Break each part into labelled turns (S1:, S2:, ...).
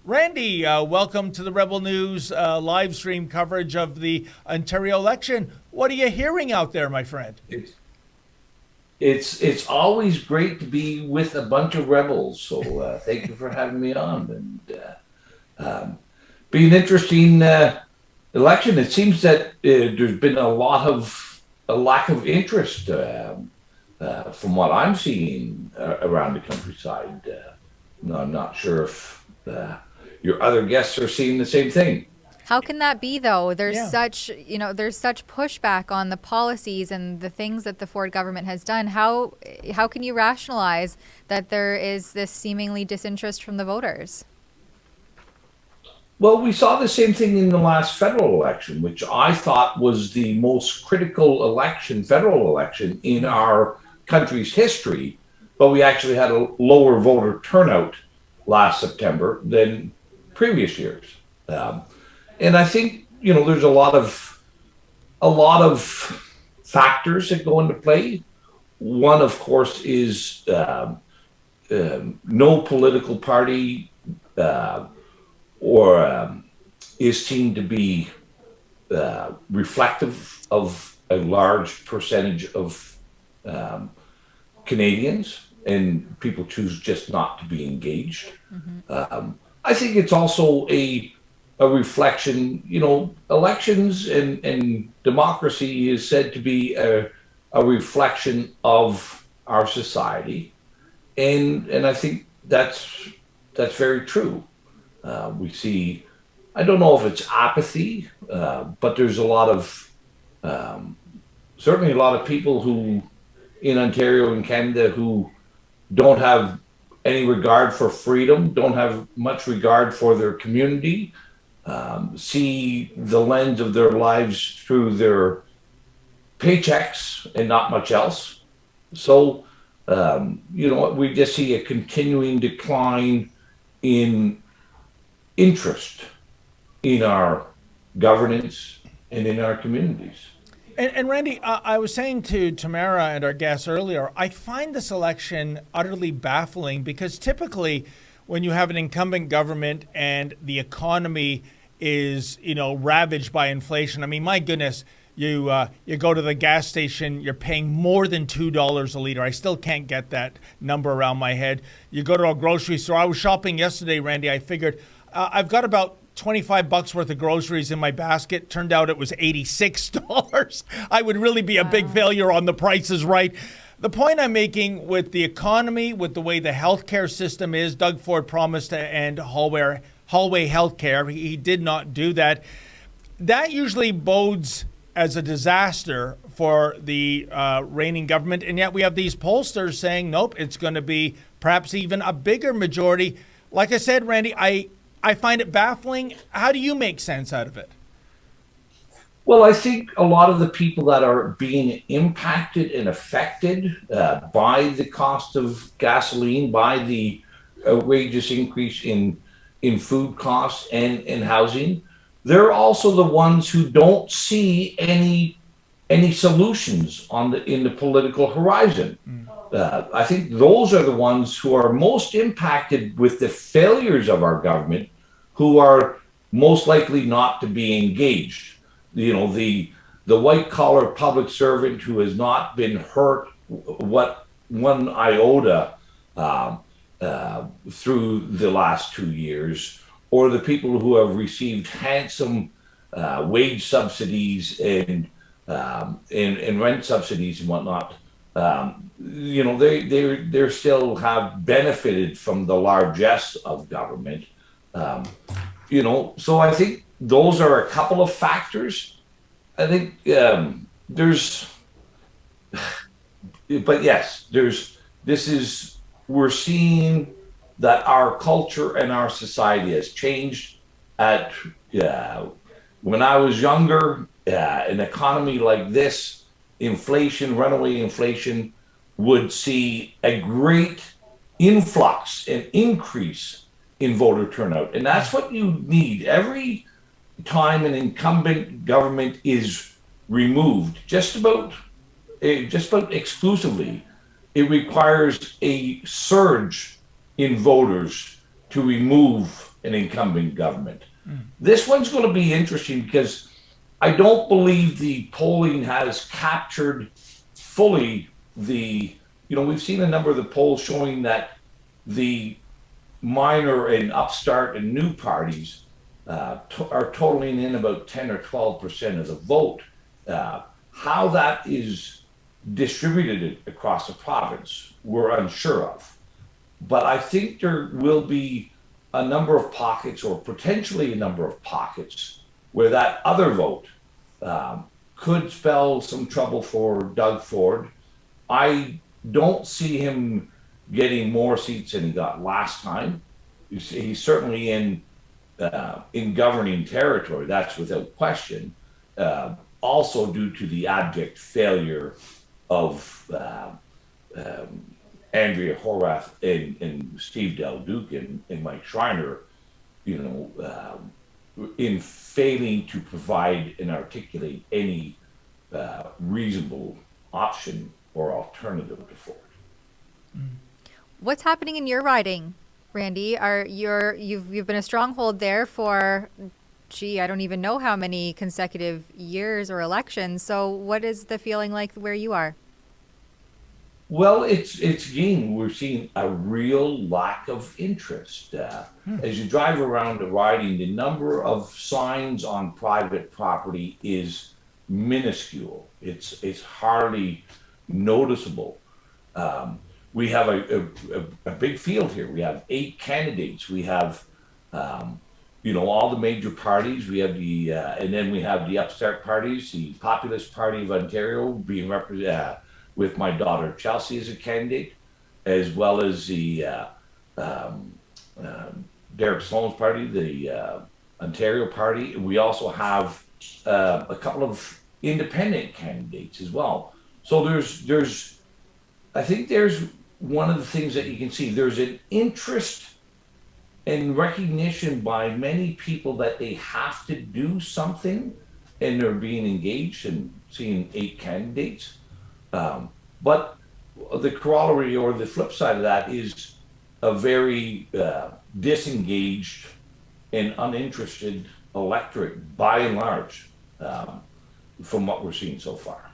S1: Randy, welcome to the Rebel News live stream coverage of the Ontario election. What are you hearing out there, my friend?
S2: It's it's always great to be with a bunch of rebels. So thank you for having me on, and be an interesting election. It seems that there's been a lack of interest from what I'm seeing around the countryside. No, I'm not sure if your other guests are seeing the same thing.
S3: How can that be though?
S1: Yeah.
S3: There's such pushback on the policies and the things that the Ford government has done. How can you rationalize that there is this seemingly disinterest from the voters?
S2: Well, we saw the same thing in the last federal election, which I thought was the most critical election, federal election in our country's history. But we actually had a lower voter turnout last September than previous years. Um, and I think there's a lot of factors that go into play. One, of course, is no political party uh, or is seen to be reflective of a large percentage of um, Canadians, and people choose just not to be engaged. I think it's also a reflection. Elections and democracy is said to be a reflection of our society, and I think that's very true. We see, I don't know if it's apathy, but there's um, certainly a lot of people who in Ontario and Canada who don't have any regard for freedom, don't have much regard for their community, see the lens of their lives through their paychecks and not much else. So, we just see a continuing decline in interest in our governance and in our communities.
S1: And Randy, I was saying to Tamara and our guests earlier, I find this election utterly baffling because typically when you have an incumbent government and the economy is, ravaged by inflation, I mean, my goodness, you go to the gas station, you're paying more than $2 a liter. I still can't get that number around my head. You go to a grocery store. I was shopping yesterday, Randy. I figured I've got about 25 bucks worth of groceries in my basket. Turned out it was $86. I would really be a big
S3: Wow.
S1: failure on the prices right. The point I'm making with the economy, with the way the healthcare system is, Doug Ford promised to end hallway healthcare. He did not do that. That usually bodes as a disaster for the reigning government. And yet we have these pollsters saying, nope, it's going to be perhaps even a bigger majority. Like I said, Randy, I find it baffling. How do you make sense out of it?
S2: Well, I think a lot of the people that are being impacted and affected by the cost of gasoline, by the outrageous increase in food costs and in housing, they're also the ones who don't see any solutions in the political horizon. I think those are the ones who are most impacted with the failures of our government, who are most likely not to be engaged. The white collar public servant who has not been hurt what one iota uh, through the last 2 years, or the people who have received handsome wage subsidies and rent subsidies and whatnot. They still have benefited from the largesse of government. Um, so I think those are a couple of factors. I think there's, but yes, this is, we're seeing that our culture and our society has changed. At When I was younger, an economy like this, inflation, runaway inflation, would see a great influx and increase in voter turnout. And that's what you need. Every time an incumbent government is removed, just about exclusively, it requires a surge in voters to remove an incumbent government. This one's going to be interesting because I don't believe the polling has captured fully the, we've seen a number of the polls showing that the minor and upstart and new parties are totaling in about 10 or 12% of the vote. How that is distributed across the province, we're unsure of. But I think there will be a number of pockets, or potentially a number of pockets, where that other vote could spell some trouble for Doug Ford. I don't see him getting more seats than he got last time. He's certainly in governing territory, that's without question. Also due to the abject failure of Andrea Horwath and Steve Del Duke and Mike Schreiner, in failing to provide and articulate any reasonable option or alternative to Ford.
S3: What's happening in your riding, Randy? You've been a stronghold there for, I don't even know how many consecutive years or elections. So what is the feeling like where you are?
S2: Well, it's again, we're seeing a real lack of interest. As you drive around the riding, the number of signs on private property is minuscule. It's hardly noticeable. We have a big field here. We have 8 candidates. We have, all the major parties. We have and then we have the upstart parties, the Populist Party of Ontario being represented with my daughter Chelsea as a candidate, as well as the Derek Sloan's party, the Ontario Party. We also have a couple of independent candidates as well. So I think there's one of the things that you can see. There's an interest and recognition by many people that they have to do something, and they're being engaged and seeing 8 candidates. But the corollary or the flip side of that is a very disengaged and uninterested electorate by and large, from what we're seeing so far.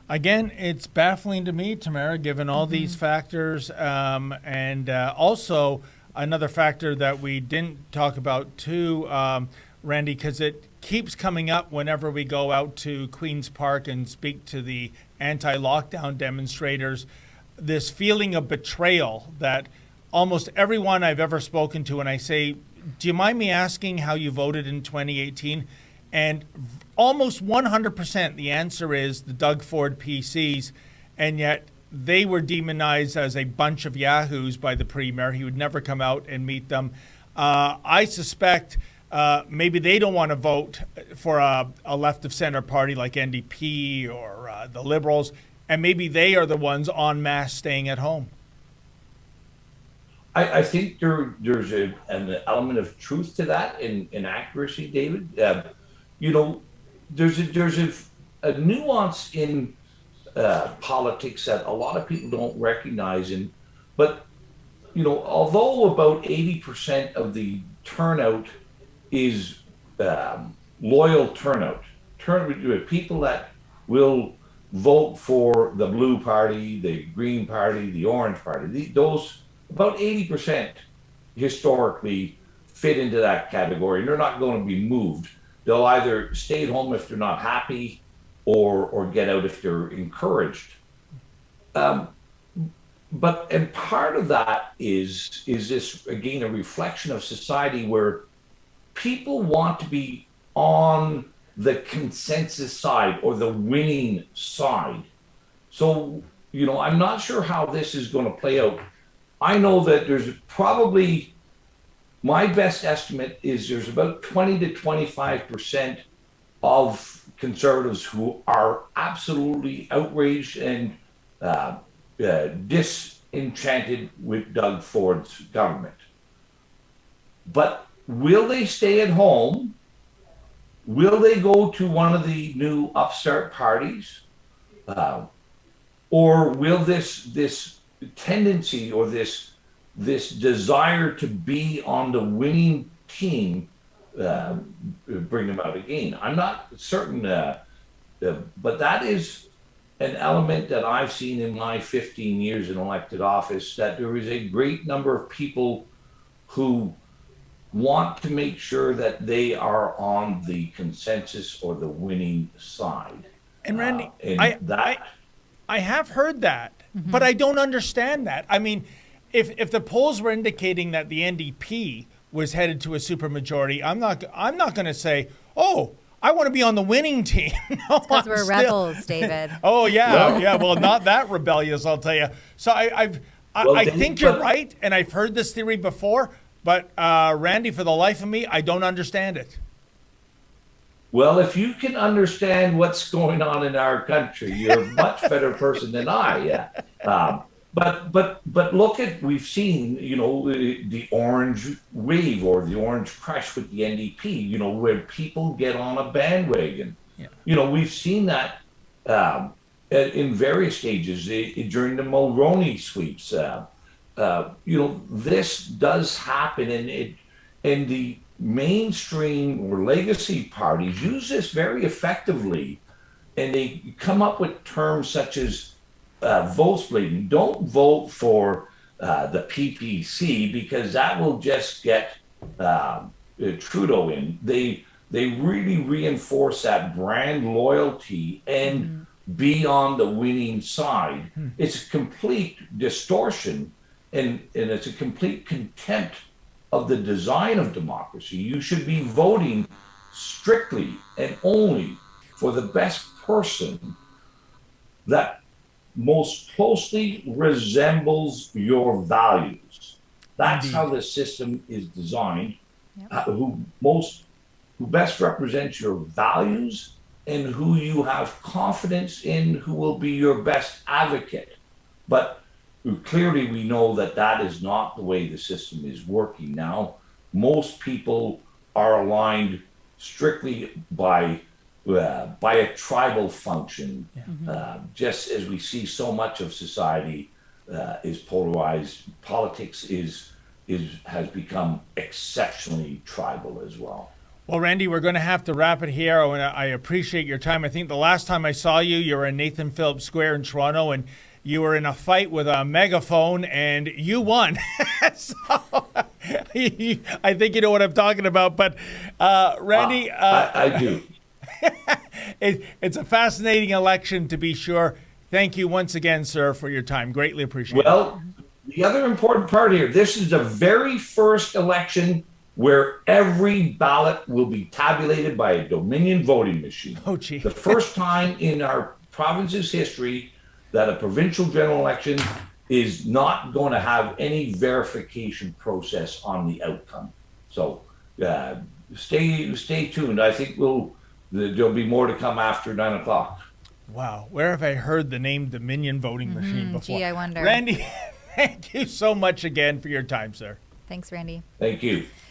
S1: Again, it's baffling to me, Tamara, given all these factors, and also another factor that we didn't talk about too, Randy, because it keeps coming up whenever we go out to Queen's Park and speak to the anti-lockdown demonstrators, this feeling of betrayal that almost everyone I've ever spoken to, and I say, do you mind me asking how you voted in 2018? And almost 100% the answer is the Doug Ford PCs, and yet they were demonized as a bunch of yahoos by the Premier. He would never come out and meet them. I suspect maybe they don't want to vote for a left-of-center party like NDP or the Liberals, and maybe they are the ones en masse staying at home.
S2: I think there's an element of truth to that in accuracy, David. There's a nuance in politics that a lot of people don't recognize. But although about 80% of the turnout is loyal turnout, people that will vote for the blue party, the green party, the orange party, those about 80% historically fit into that category, and they're not going to be moved. They'll either stay at home if they're not happy, or get out if they're encouraged. And part of that is this, again, a reflection of society where people want to be on the consensus side or the winning side. So, I'm not sure how this is going to play out. I know that there's probably, my best estimate is there's about 20 to 25% of conservatives who are absolutely outraged and disenchanted with Doug Ford's government. But will they stay at home? Will they go to one of the new upstart parties? Or will this tendency or this this desire to be on the winning team bring them out again. I'm not certain, but that is an element that I've seen in my 15 years in elected office, that there is a great number of people who want to make sure that they are on the consensus or the winning side.
S1: And Randy,
S2: And that
S1: I have heard that, but I don't understand that. I mean, if the polls were indicating that the NDP was headed to a supermajority, I'm not going to say, "Oh, I want to be on the winning team." No,
S3: Because we're rebels, David.
S1: Oh yeah. Well, not that rebellious, I'll tell you. So I think you're right, and I've heard this theory before, but Randy, for the life of me, I don't understand it.
S2: Well, if you can understand what's going on in our country, you're a much better person than I. Yeah. But look at, we've seen, the orange wave or the orange crush with the NDP, where people get on a bandwagon. Yeah. We've seen that in various stages during the Mulroney sweeps. This does happen, and the mainstream or legacy parties use this very effectively, and they come up with terms such as vote splitting. Don't vote for the PPC because that will just get Trudeau in. They really reinforce that brand loyalty and be on the winning side. It's a complete distortion, and it's a complete contempt of the design of democracy. You should be voting strictly and only for the best person that most closely resembles your values. That's how the system is designed. Who best represents your values and who you have confidence in, who will be your best advocate. But clearly, we know that is not the way the system is working now. Most people are aligned strictly by a tribal function, just as we see so much of society is polarized. Politics has become exceptionally tribal as well.
S1: Well, Randy, we're going to have to wrap it here. And I appreciate your time. I think the last time I saw you, you were in Nathan Phillips Square in Toronto, and you were in a fight with a megaphone, and you won. So I think you know what I'm talking about. But Randy,
S2: I do.
S1: It's a fascinating election, to be sure. Thank you once again, sir, for your time. Greatly appreciate it.
S2: Well, the other important part here, this is the very first election where every ballot will be tabulated by a Dominion voting machine.
S1: Oh, gee.
S2: The first time in our province's history that a provincial general election is not going to have any verification process on the outcome. So stay tuned. I think there'll be more to come after 9 o'clock.
S1: Wow. Where have I heard the name Dominion voting machine before?
S3: Gee, I wonder.
S1: Randy, thank you so much again for your time, sir.
S3: Thanks, Randy.
S2: Thank you.